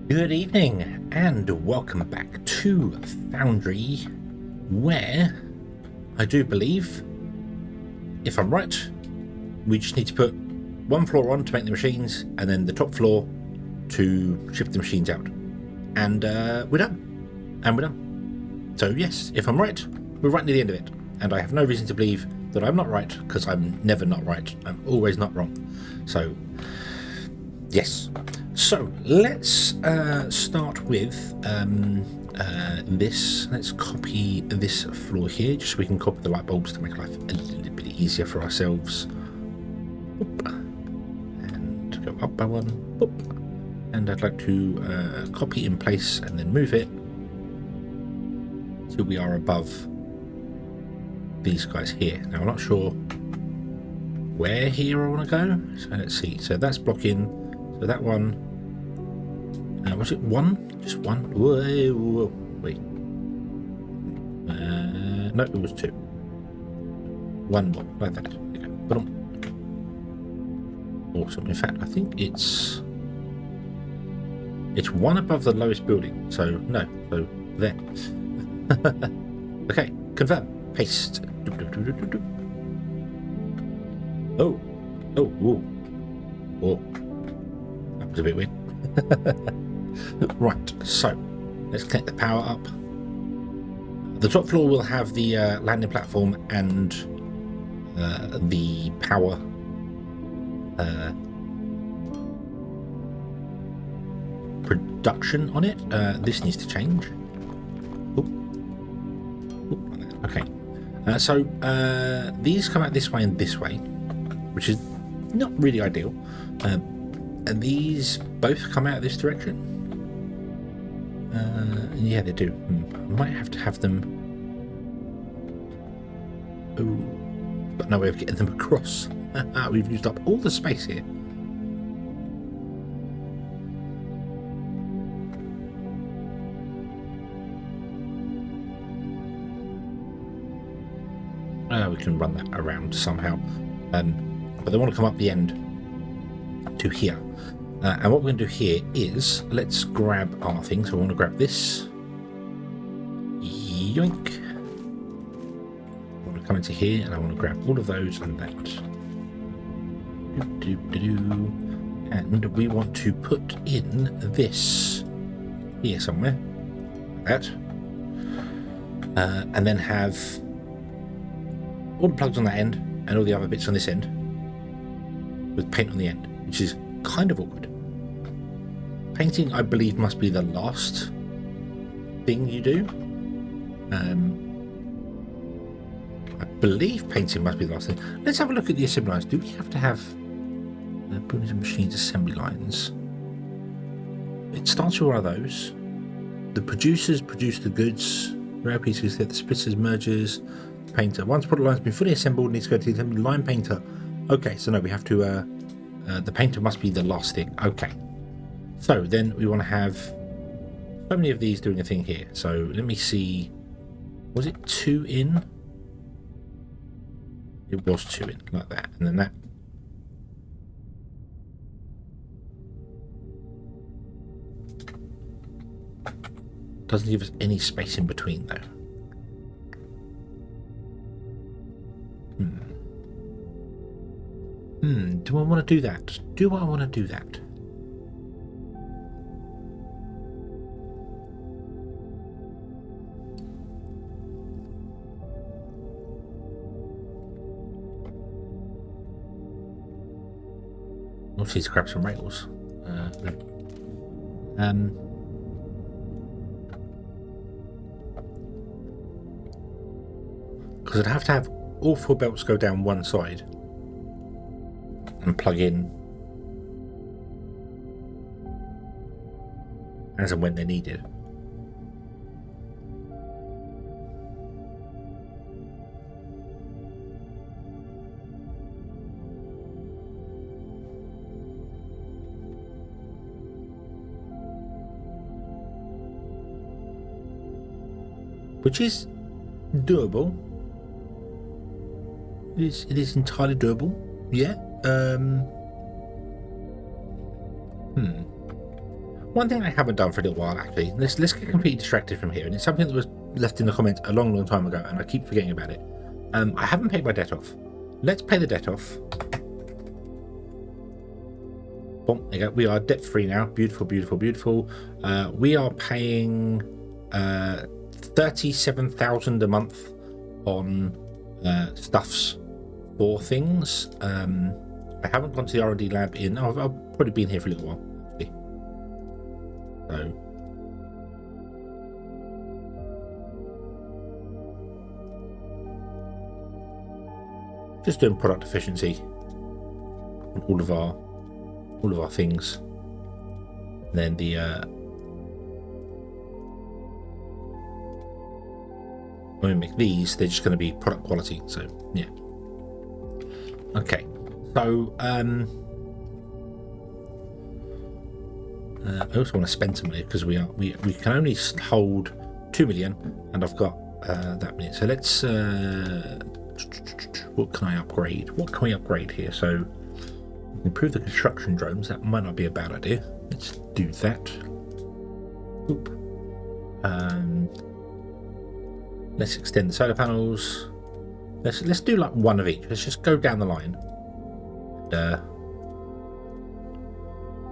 Good evening and welcome back to Foundry, where I do believe, if I'm right, we just need to put one floor on to make the machines and then the top floor to ship the machines out. And we're done. And we're done. So yes, if I'm right, we're right near the end of it. And I have no reason to believe that I'm not right, because I'm never not right. I'm always not wrong. So, yes. So let's start with this. Let's copy this floor here, just so we can copy the light bulbs to make life a little bit easier for ourselves. Boop. And go up by one. Boop. And I'd like to copy in place and then move it till we are above these guys here. Now I'm not sure where here I want to go. So let's see. So that's blocking. So that one. Was it one? Just one? Whoa, wait. No, it was two. One more, like that. Okay. Awesome. In fact, I think it's one above the lowest building. So no, so there. Okay, confirm. Paste. Oh, whoa. That was a bit weird. Right, so let's connect the power up. The top floor will have the landing platform and the power production on it. This needs to change. Okay, so these come out this way and this way, which is not really ideal. And these both come out this direction. Yeah, they do. I might have to have them. Oh, but no way of getting them across. We've used up all the space here. We can run that around somehow. But they want to come up the end to here. And what we're going to do here is, let's grab our thing. So I want to grab this. Yoink. I want to come into here and I want to grab all of those and that. And we want to put in this here somewhere. Like that. And then have all the plugs on that end and all the other bits on this end with paint on the end, which is kind of awkward. Painting, I believe, must be the last thing you do. I believe painting must be the last thing. Let's have a look at the assembly lines. Do we have to have buildings and machines assembly lines? It starts with one of those. The producers produce the goods. Rare pieces here. The splitters, mergers, painter. Once product line has been fully assembled, needs to go to the assembly line painter. Okay, so no, we have to. The painter must be the last thing. Okay. So then we want to have so many of these doing a thing here. So let me see. Was it 2 in? It was 2 in, like that. And then that. Doesn't give us any space in between, though. Do I want to do that? Do I want to do that? Obviously, to grab some rails. Because I'd have to have all 4 belts go down one side and plug in as and when they're needed. Which is doable. It is entirely doable. Yeah. One thing I haven't done for a little while, actually, let's get completely distracted from here, and it's something that was left in the comments a long time ago, and I keep forgetting about it. I haven't paid my debt off. Let's pay the debt off. Boom, there you go. We are debt free now. Beautiful, beautiful, beautiful. We are paying 37,000 a month on stuffs for things. I haven't gone to the R&D lab in. I've probably been here for a little while. Actually. So. Just doing product efficiency on all of our things. And then the when we make these, they're just going to be product quality. So yeah. Okay. So I also want to spend some money because we can only hold 2 million, and I've got that many. So let's. What can I upgrade? What can we upgrade here? So improve the construction drones. That might not be a bad idea. Let's do that. Oop. Let's extend the solar panels. Let's do like one of each. Let's just go down the line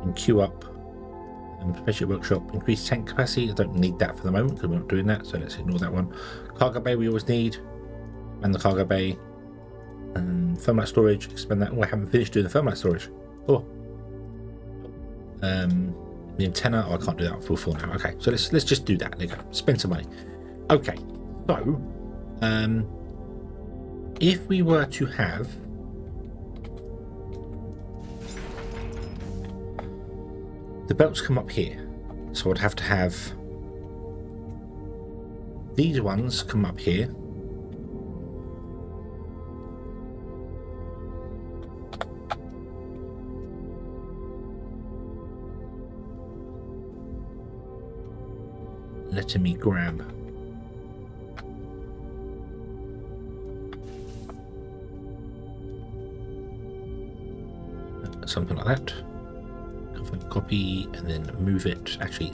and queue up. Spaceship workshop, increase tank capacity. I don't need that for the moment because we're not doing that, so let's ignore that one. Cargo bay we always need, and the cargo bay. Thermite storage, expand that. Oh, I haven't finished doing the thermite storage. Oh. The antenna. Oh, I can't do that full 4 now. Okay, so let's just do that. There you go. Spend some money. Okay, so if we were to have the belts come up here, so I'd have to have these ones come up here. Letting me grab something like that. Copy and then move it. Actually,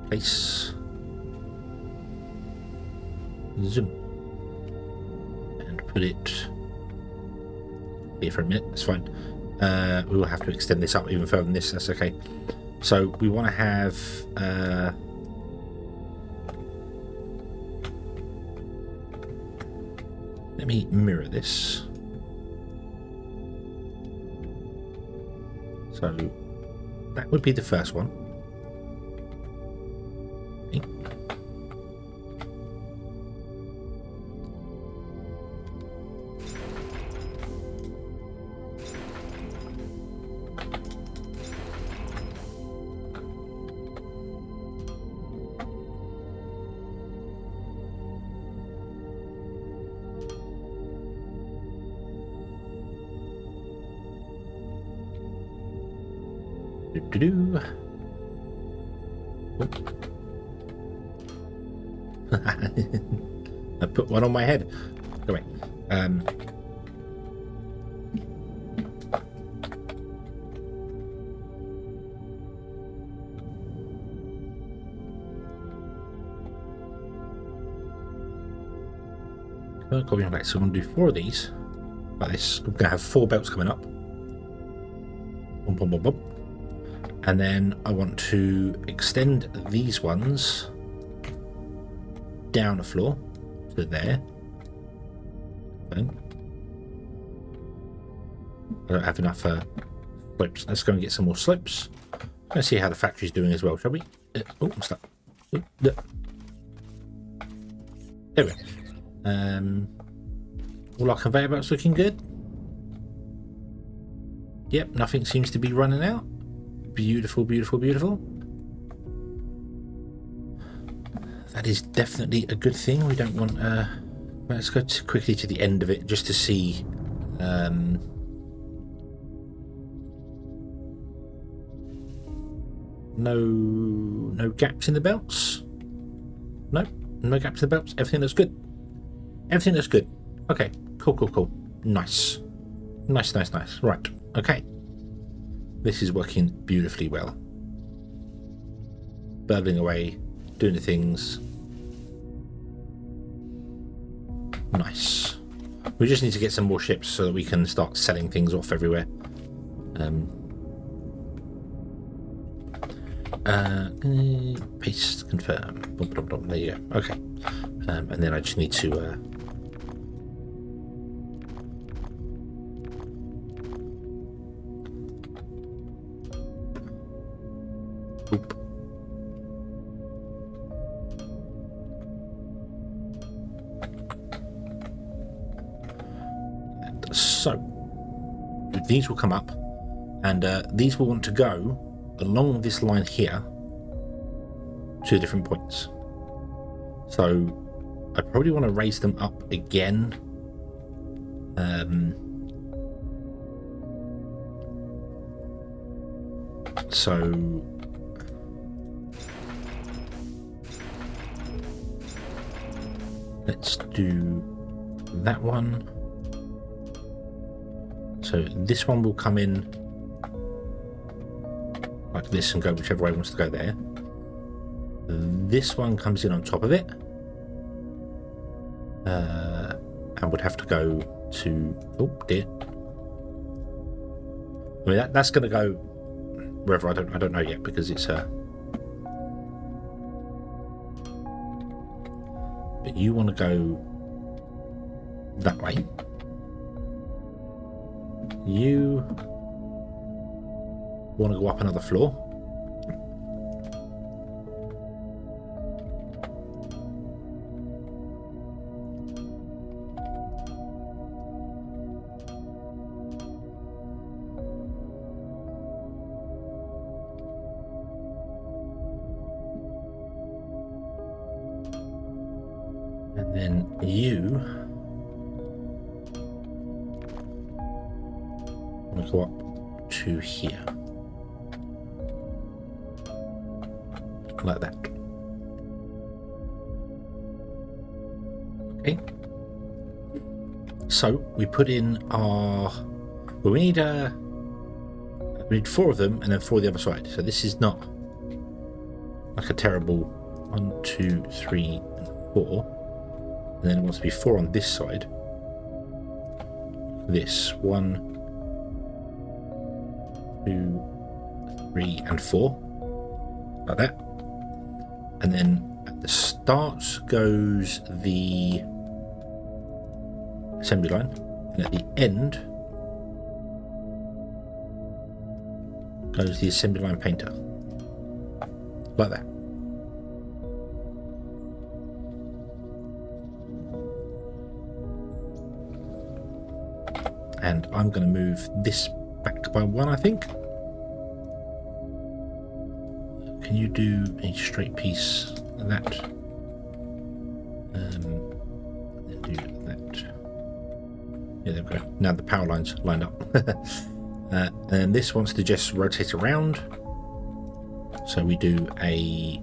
place, zoom, and put it here for a minute. That's fine. We will have to extend this up even further than this. That's okay. So we want to have let me mirror this. So that would be the first one. Okay. Do-do-do. I put one on my head. Go away. Copy on back. So I'm going to do 4 of these like this. I'm going to have 4 belts coming up. Boom, boom, boom, boom. And then I want to extend these ones down a floor to there. Okay. I don't have enough slopes. Let's go and get some more slopes. Let's see how the factory's doing as well, shall we? Oh, I'm stuck. There we go. All our conveyor belts looking good. Yep, nothing seems to be running out. Beautiful, beautiful, beautiful. That is definitely a good thing. We don't want let's go quickly to the end of it just to see no gaps in the belts. No gaps in the belts. Everything looks good. Everything looks good. Okay, cool. Nice. Right, okay. This is working beautifully well. Burbling away, doing the things. Nice. We just need to get some more ships so that we can start selling things off everywhere. Paste, confirm. There you go. Okay. And then I just need to... Oop. So, these will come up, and these will want to go along this line here to different points. So, I probably want to raise them up again. So, let's do that one. So this one will come in like this and go whichever way it wants to go there. This one comes in on top of it. And would have to go to... Oh, dear. I mean, that's going to go wherever, I don't know yet, because it's a... But you want to go that way. You want to go up another floor. And then you go up to here, like that. Okay. So we put in our. Well, we need 4 of them, and then 4 the other side. So this is not like a terrible 1, 2, 3, and 4, and then it wants to be 4 on this side. This 1, 2, 3, and 4, like that. And then at the start goes the assembly line, and at the end goes the assembly line painter, like that. And I'm going to move this back by 1, I think. Can you do a straight piece of that? And then do that. Yeah, there we go. Now the power line's lined up. And this wants to just rotate around. So we do a...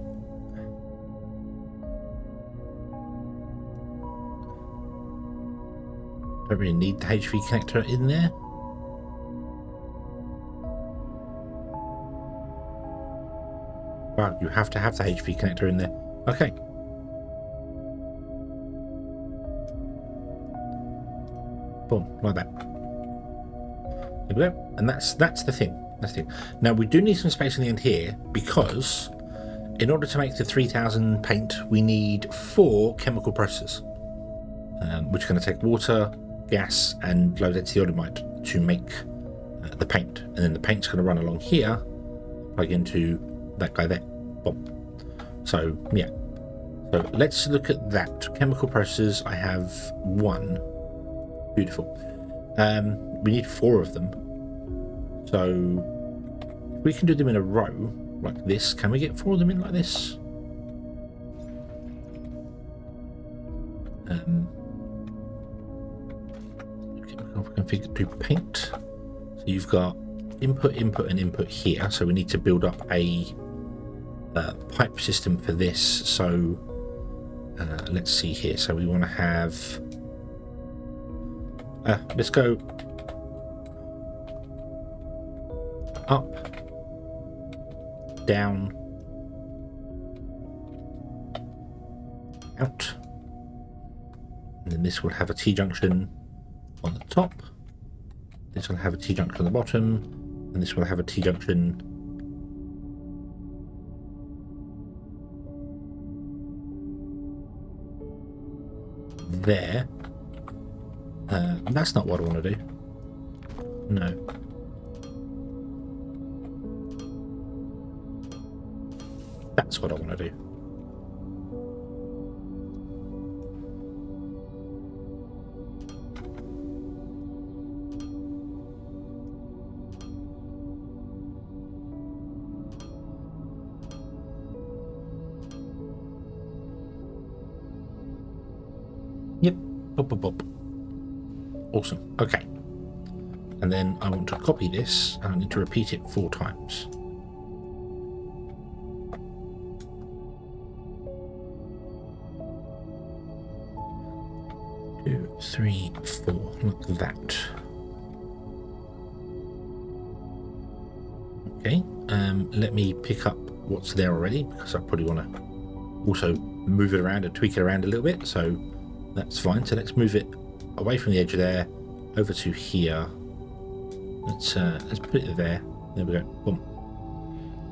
Don't really need the HV connector in there. Wow, you have to have the HV connector in there. Okay. Boom, like that. There we go. And that's the thing. That's the thing. Now we do need some space on the end here, because in order to make the 3000 paint, we need 4 chemical processes, which are going to take water, gas, and low density olimite to make the paint. And then the paint's going to run along here, plug into that guy there. Boom. So yeah. So let's look at that. Chemical processes, I have 1. Beautiful. We need 4 of them. So if we can do them in a row like this, can we get 4 of them in like this? Configure to paint. So you've got input, input, and input here. So we need to build up a pipe system for this. So let's see here. So we want to have. Let's go. up, down, out. And then this will have a T-junction on the top. This will have a T-junction on the bottom. And this will have a T-junction there. That's not what I want to do. No. That's what I want to do. Yep. Up, up, up. Awesome. Okay. And then I want to copy this and I need to repeat it 4 times. Two, 3, 4, like that. Okay, let me pick up what's there already because I probably want to also move it around and tweak it around a little bit, so that's fine. So let's move it away from the edge of there over to here. Let's put it there. There we go. Boom.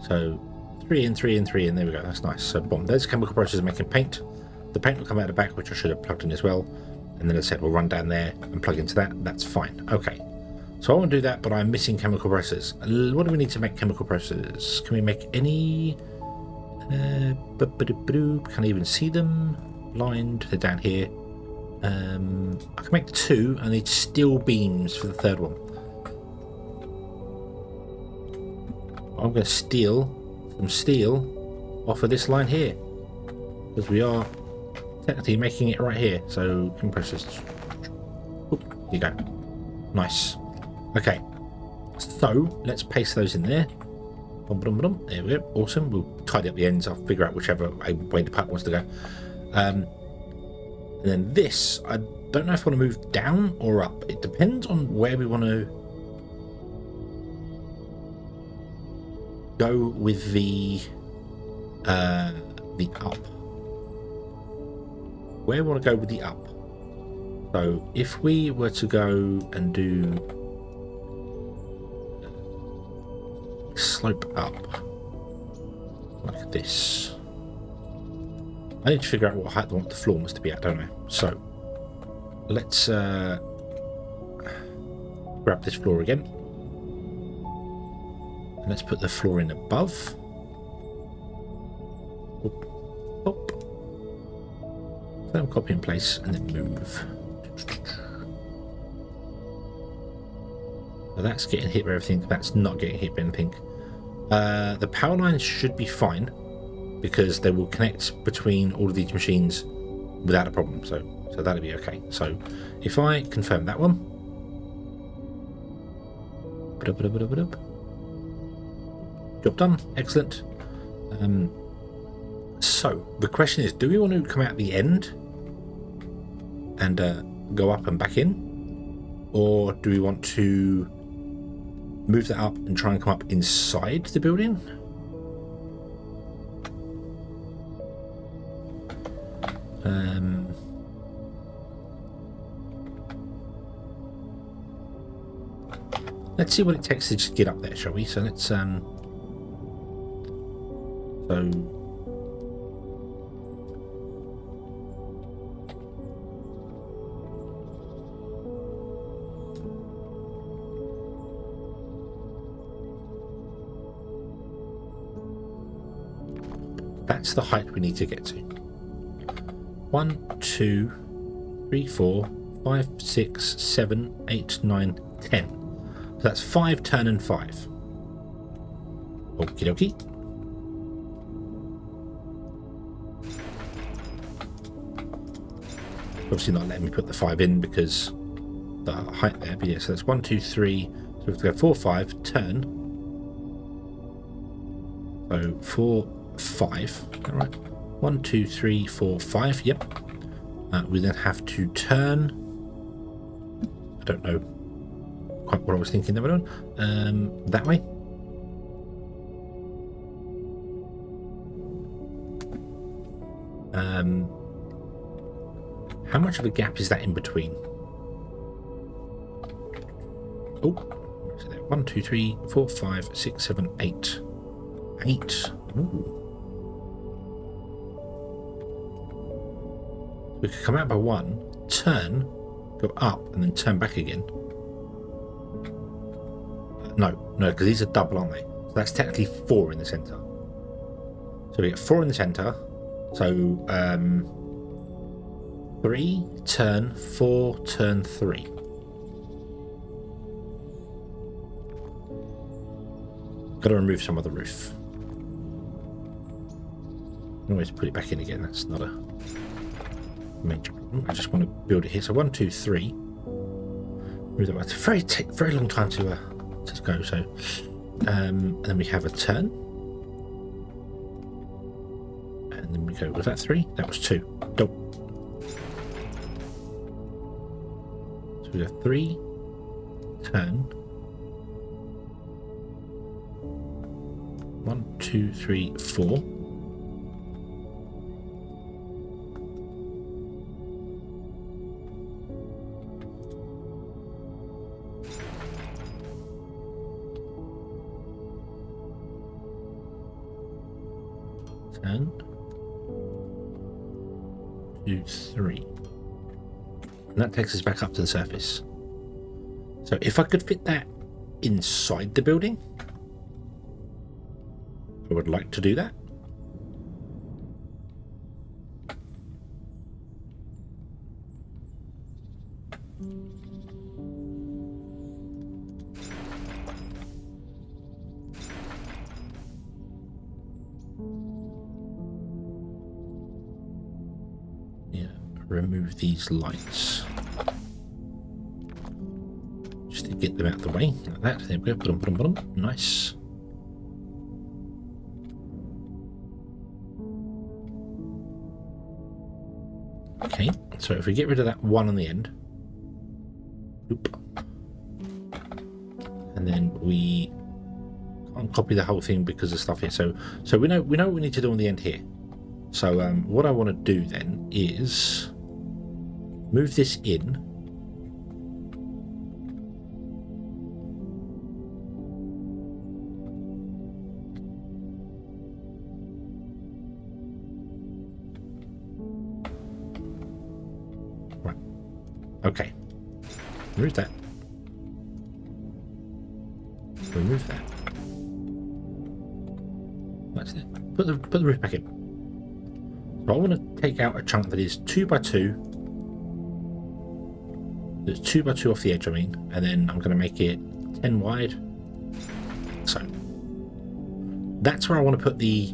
So 3 and 3 and 3, and there we go. That's nice. So boom. There's a chemical process making paint. The paint will come out the back, which I should have plugged in as well. And then as I said, we'll run down there and plug into that. That's fine. Okay. So I want to do that, but I'm missing chemical processes. What do we need to make chemical processes? Can we make any? Can't even see them. Blind. They're down here. I can make 2. I need steel beams for the 3rd one. I'm going to steal some steel off of this line here, because we are technically making it right here. So compressors. Here you go. Nice. Okay. So let's paste those in there. There we go. Awesome. We'll tidy up the ends. I'll figure out whichever way the pipe wants to go. And then this, I don't know if I want to move down or up. It depends on where we want to go with the up. Where we want to go with the up. So if we were to go and do slope up like this, I need to figure out what height I want the floor must be at, don't I? So let's grab this floor again. And let's put the floor in above. Up, up. Then copy in place and then move. So that's getting hit by everything. That's not getting hit by anything. The power lines should be fine because they will connect between all of these machines without a problem. So that'll be okay. So if I confirm that one. Job done. Excellent. So the question is, do we want to come out the end and go up and back in, or do we want to move that up and try and come up inside the building? Let's see what it takes to just get up there, shall we? So let's that's the height we need to get to. 1, 2, 3, 4, 5, 6, 7, 8, 9, 10. So that's 5 turn and 5. Okie dokie. Obviously not letting me put the 5 in because the height there. But yeah, so that's 1, 2, 3. So we have to go 4, 5, turn. So 4, 5. All right. 1, 2, 3, 4, 5. Yep. We then have to turn. I don't know quite what I was thinking that we're doing. That way. How much of a gap is that in between? Oh, 1, 2, 3, 4, 5, 6, 7, 8. 8. Ooh. We could come out by 1, turn, go up, and then turn back again. No, because these are double, aren't they? So that's technically 4 in the centre. So we get 4 in the centre. So 3, turn, 4, turn, 3. Got to remove some of the roof. I can always put it back in again. That's not a major problem. I just want to build it here. So 1, 2, 3. Move that. It's very long time to go. So and then we have a turn, and then we go. Was that 3? That was 2. Nope. So we go 3, turn. 1, 2, 3, 4. Turn. 2, 3. And that takes us back up to the surface. So if I could fit that inside the building, I would like to do that. Yeah, remove these lights. Just to get them out of the way, like that. There we go. Put them. Nice. Okay, so if we get rid of that 1 on the end, oop, and then we can't copy the whole thing because of stuff here. So we know what we need to do on the end here. So what I want to do then is move this in. Okay, remove that. Remove that. That's it. Put the roof back in. So I want to take out a chunk that is 2 by 2. There's 2 by 2 off the edge, I mean, and then I'm going to make it 10 wide. So that's where I want to put the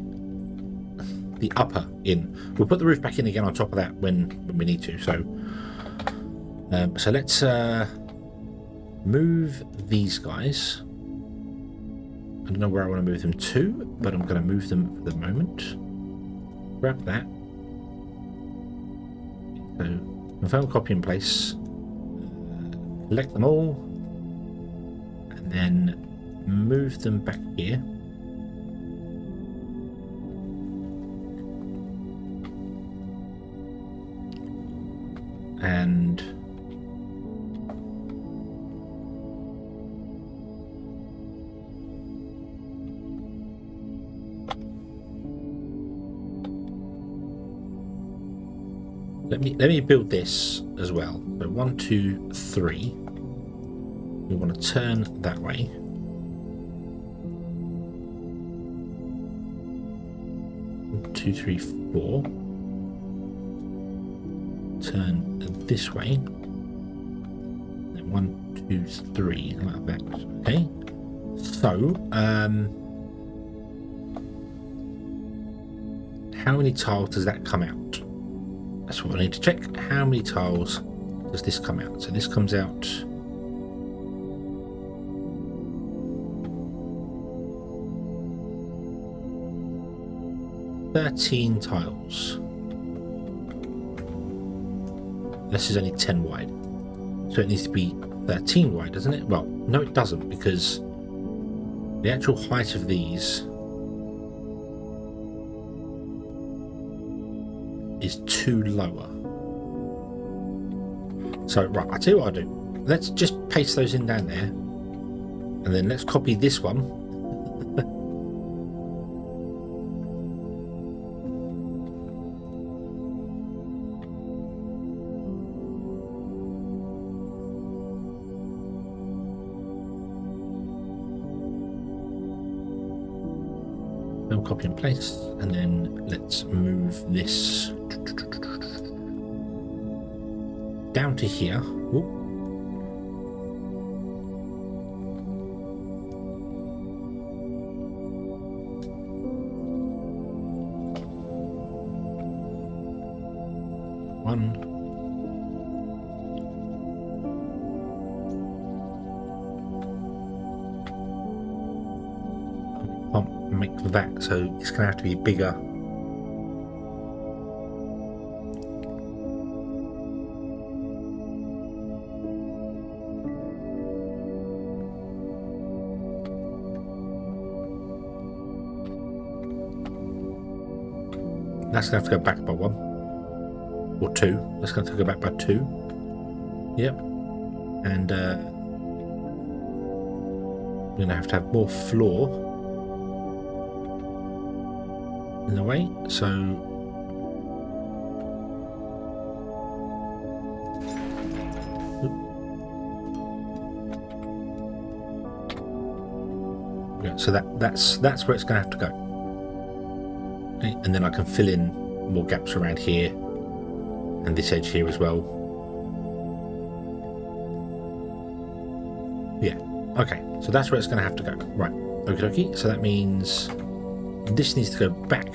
upper in. We'll put the roof back in again on top of that when we need to. So let's move these guys. I don't know where I want to move them to, but I'm going to move them for the moment. Grab that. So, confirm copy in place. Select them all. And then move them back here. And let me build this as well. So 1, 2, 3. We want to turn that way. 1, 2, 3, 4. Turn this way. Then 1, 2, 3, like that. Okay. So, how many tiles does that come out? That's what I need to check. How many tiles does this come out? So this comes out 13 tiles. This is only 10 wide. So it needs to be 13 wide, doesn't it? Well, no it doesn't, because the actual height of these is too lower. So, right, I'll tell you what I'll do. Let's just paste those in down there. And then let's copy this one. Then copy and paste. And then let's move this down to here. Ooh. One. Can't make that, so it's going to have to be bigger. That's going to have to go back by one. Or two. That's going to go back by two. Yep. And we're going to have more floor in the way. So yeah, so that's where it's going to have to go. Okay. And then I can fill in more gaps around here. And this edge here as well. Yeah, okay, so that's where it's going to have to go. Right, okie dokie. So that means this needs to go back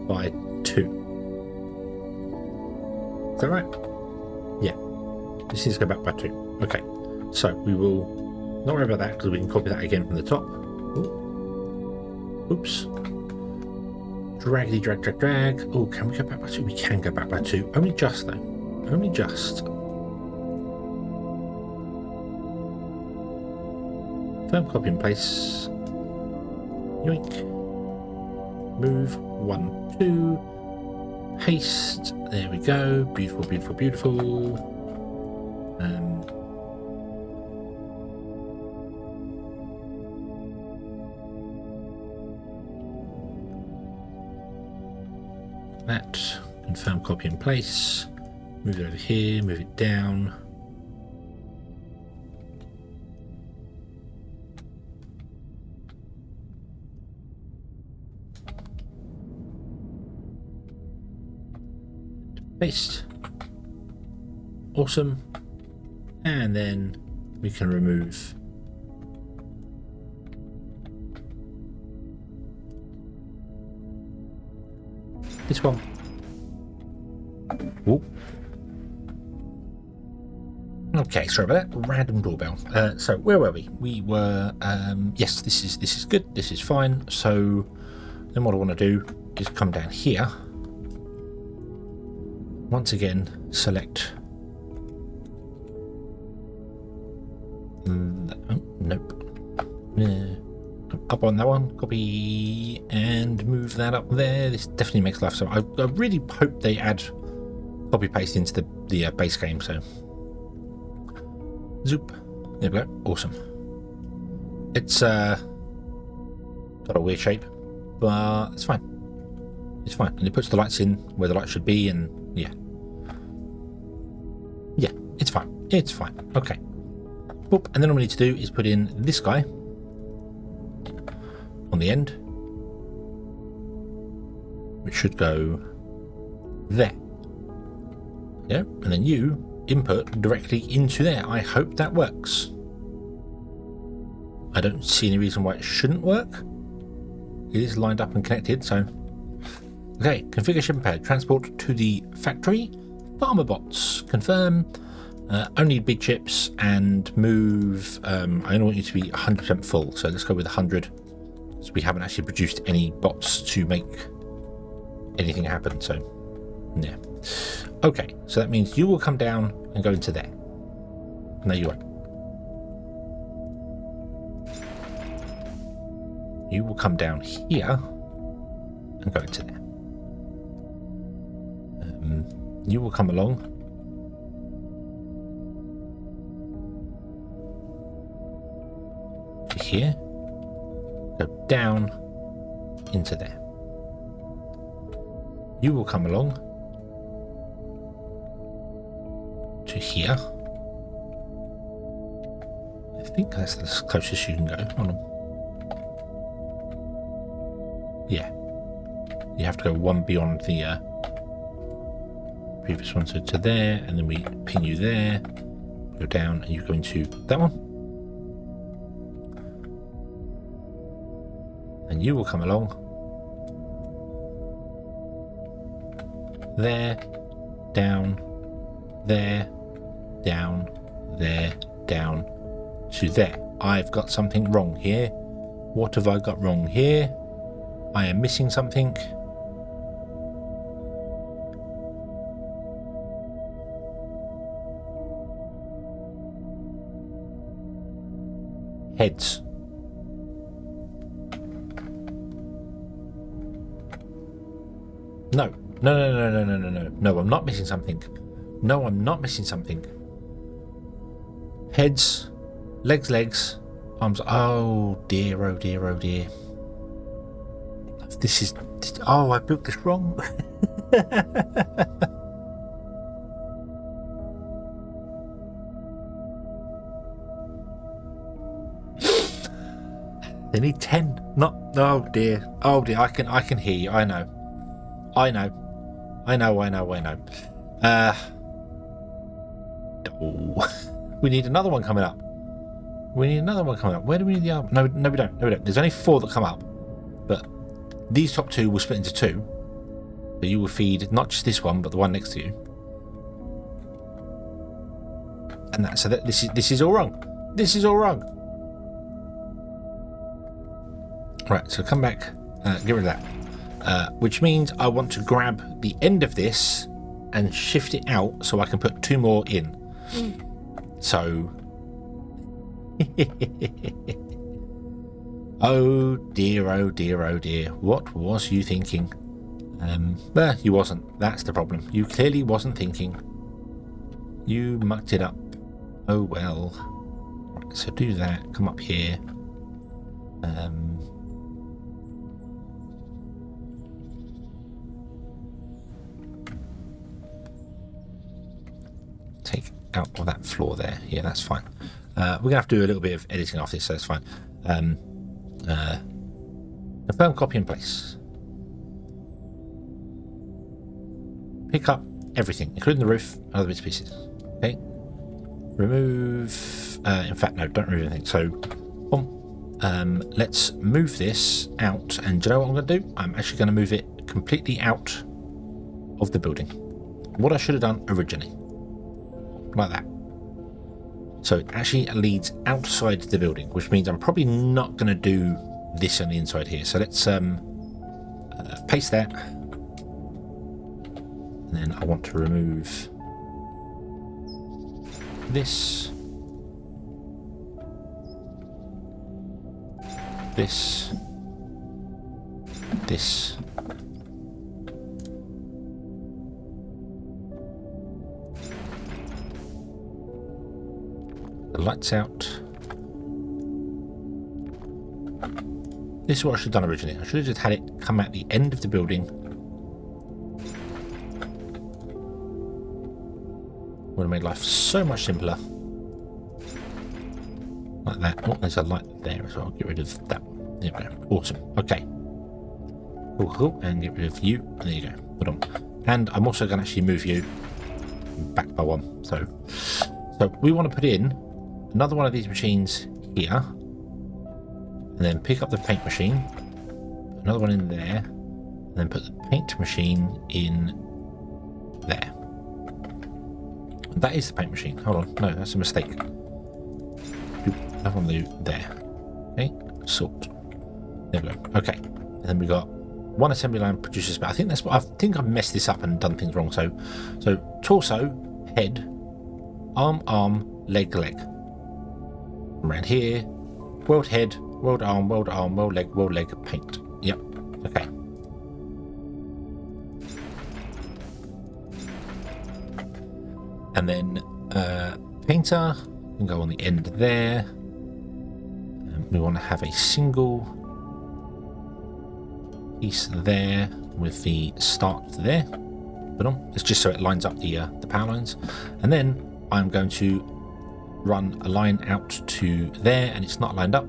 by 2. Is that right? Yeah, this needs to go back by 2. Okay, so we will not worry about that because we can copy that again from the top. Ooh. Oops. Draggedy drag, drag, drag. Oh, can we go back by 2? We can go back by 2. Only just, though. Only just. Firm copy and place. Yoink. Move. 1, 2. Paste. There we go. Beautiful, beautiful, beautiful. That, confirm copy and place, move it over here, move it down. Paste. Awesome. And then we can remove this one. Ooh. Okay, sorry about that. Random doorbell. So where were we? We were yes, this is good. This is fine. So then what I want to do is come down here. Once again, select. Oh, nope. Up on that one, copy and move that up there. This definitely makes life so. I really hope they add copy paste into the base game. So zoop, there we go. Awesome. It's got a weird shape, but it's fine. It's fine, and it puts the lights in where the light should be, and yeah, it's fine. It's fine. Okay. Boop, and then all we need to do is put in this guy on the end, which should go there. Yeah, and then you input directly into there. I hope that works. I don't see any reason why it shouldn't work. It is lined up and connected, so okay. Configure shipping pad, transport to the factory. Farmer bots, confirm. Only big chips, and move. I only want you to be 100% full, so let's go with 100. So we haven't actually produced any bots to make anything happen, so yeah. Okay, so that means you will come down and go into there. No, you won't. You will come down here and go into there. You will come along. To here. Go down into there. You will come along to here. I think that's the closest you can go. Hold on. Yeah. You have to go one beyond the previous one. So to there, and then we pin you there. Go down, and you go into that one. And you will come along. There, down, there, down, there, down, to there. I've got something wrong here. What have I got wrong here? I am missing something. Heads. No. No, I'm not missing something. No, I'm not missing something. Heads, legs, arms. Oh dear, oh dear, oh dear. Oh, I built this wrong. They need 10. Not. Oh dear. Oh dear. I can hear you. I know. Oh, we need another one coming up. Where do we need the other? No, we don't. There's only 4 that come up, but these top 2 will split into 2. So you will feed not just this one, but the one next to you. And that. So that this is all wrong. Right. So come back. Get rid of that. Which means I want to grab the end of this and shift it out so I can put 2 more in. So oh dear, what was you thinking? You wasn't. That's the problem. You clearly wasn't thinking. You mucked it up. Oh well. Right, so do that, come up here. Take out of that floor there. Yeah, that's fine. We're gonna have to do a little bit of editing after this, so that's fine. Confirm copy in place. Pick up everything, including the roof and other bits and pieces. Okay. Remove. In fact, no, don't remove anything. So, let's move this out. And do you know what I'm going to do? I'm actually going to move it completely out of the building. What I should have done originally. Like that. So it actually leads outside the building, which means I'm probably not going to do this on the inside here. So let's paste that. And then I want to remove this. This. The lights out. This is what I should have done originally. I should have just had it come out the end of the building. Would have made life so much simpler. Like that. Oh, there's a light there as well. Get rid of that one. There we go. Awesome. Okay. Cool. And get rid of you. And there you go. Hold on. And I'm also going to actually move you back by 1. So we want to put in another one of these machines here. And then pick up the paint machine. Put another one in there. And then put the paint machine in there. That is the paint machine. Hold on. No, that's a mistake. Another one there. Okay. Sort. There we go. Okay. And then we got one assembly line produces. But I think that's what I've messed this up and done things wrong. So torso, head, arm, leg. Around here, world head, world arm, world leg, paint. Yep. Okay. And then painter can go on the end there. We want to have a single piece there with the start there. But it's just so it lines up the power lines. And then I'm going to run a line out to there, and it's not lined up.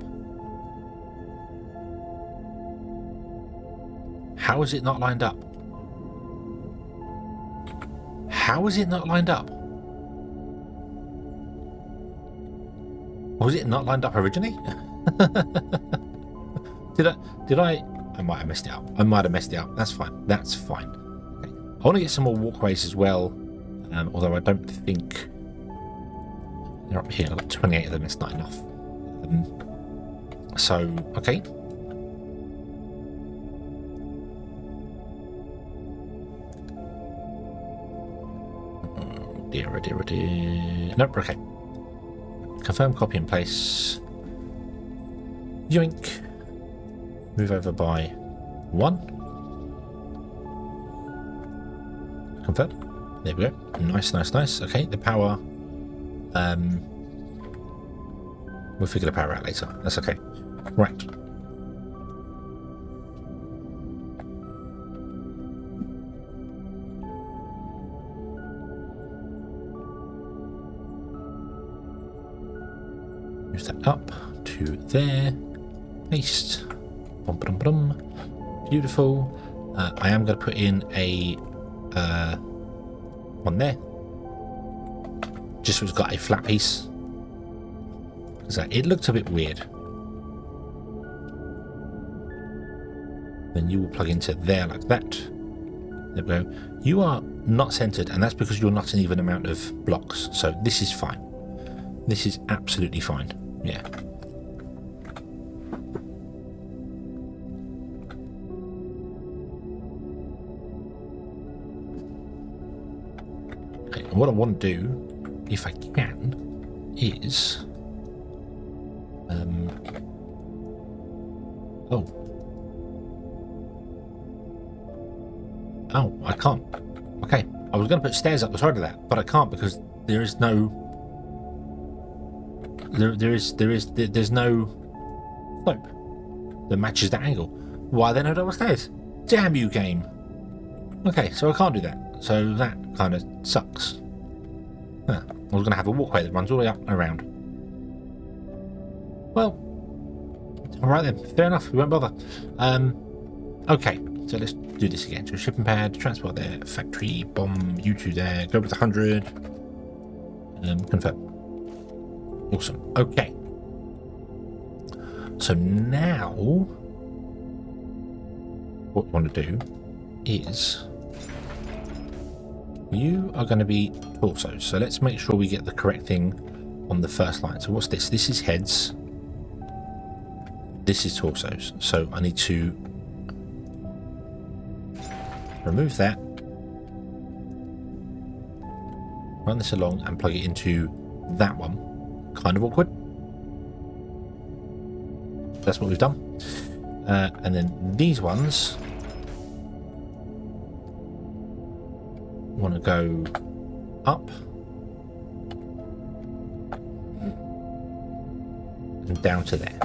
How is it not lined up? How is it not lined up? Was it not lined up originally? Did I might have messed it up. I might have messed it up. That's fine. That's fine. Okay. I want to get some more walkways as well. Although I don't think they're up here. I've got 28 of them. It's not enough. So, okay. Dear. Nope, okay. Confirm copy in place. Yoink. Move over by 1. Confirm. There we go. Nice. Okay, the power. We'll figure the power out later. That's okay. Right. Move that up to there. Paste. Beautiful. I am going to put in a one there, just so it's got a flat piece. So it looked a bit weird. Then you will plug into there like that. There we go. You are not centered, and that's because you're not an even amount of blocks. So this is fine. This is absolutely fine. Yeah. Okay, and what I want to do, if I can, is oh, I can't. Okay, I was going to put stairs up the side of that, but I can't because there is no. There's no slope that matches that angle. Why then no double stairs? Damn you, game. Okay, so I can't do that. So that kind of sucks. Huh. I was going to have a walkway that runs all the way up and around. Well, alright then, fair enough, we won't bother. Okay, so let's do this again. So shipping pad, transport there, factory, bomb, you two there, go with 100. Confirm. Awesome. Okay. So now, what we want to do is, you are going to be torsos. So let's make sure we get the correct thing on the first line. So what's this? This is heads. This is torsos. So I need to remove that, run this along and plug it into that one. Kind of awkward. That's what we've done. And then these ones want to go up and down to there.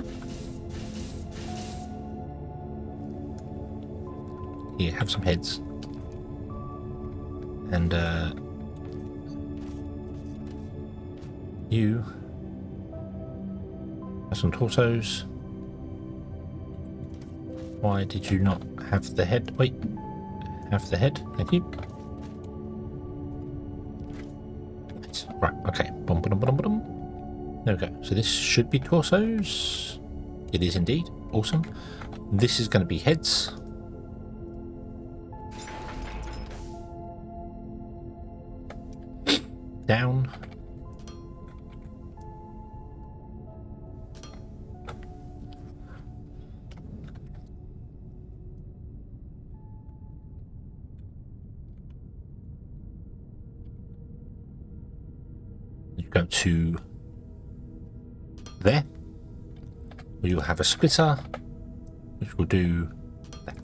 Here, have some heads. And you have some torsos. Why did you not have the head? Wait, have the head. Thank you. Right, okay. Boom, boom, boom, boom. There we go. So this should be torsos. It is indeed. Awesome. This is going to be heads. Down. You go to there, where you'll have a splitter, which will do that.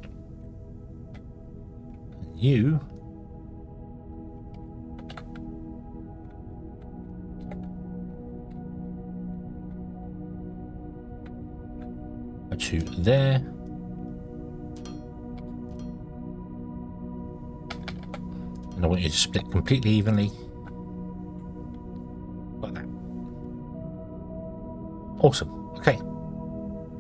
And you to there. And I want you to split completely evenly. Like that. Awesome. Okay.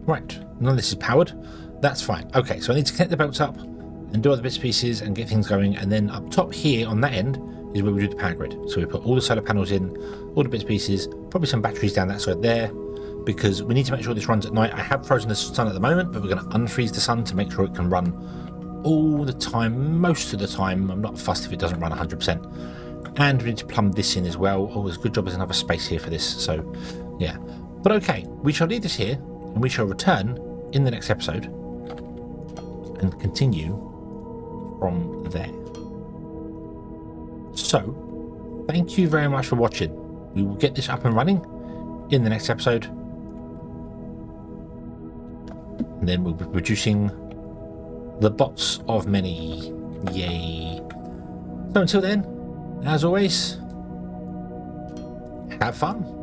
Right. None of this is powered. That's fine. Okay, so I need to connect the belts up and do other bits and pieces and get things going. And then up top here on that end is where we do the power grid. So we put all the solar panels in, all the bits and pieces, probably some batteries down that side there, because we need to make sure this runs at night. I have frozen the sun at the moment, but we're going to unfreeze the sun to make sure it can run all the time, most of the time. I'm not fussed if it doesn't run 100%. And we need to plumb this in as well. Oh, it's a good job there's another space here for this. So, yeah. But okay, we shall leave this here, and we shall return in the next episode and continue from there. So, thank you very much for watching. We will get this up and running in the next episode. And then we'll be producing the bots of many. Yay. So until then, as always, have fun.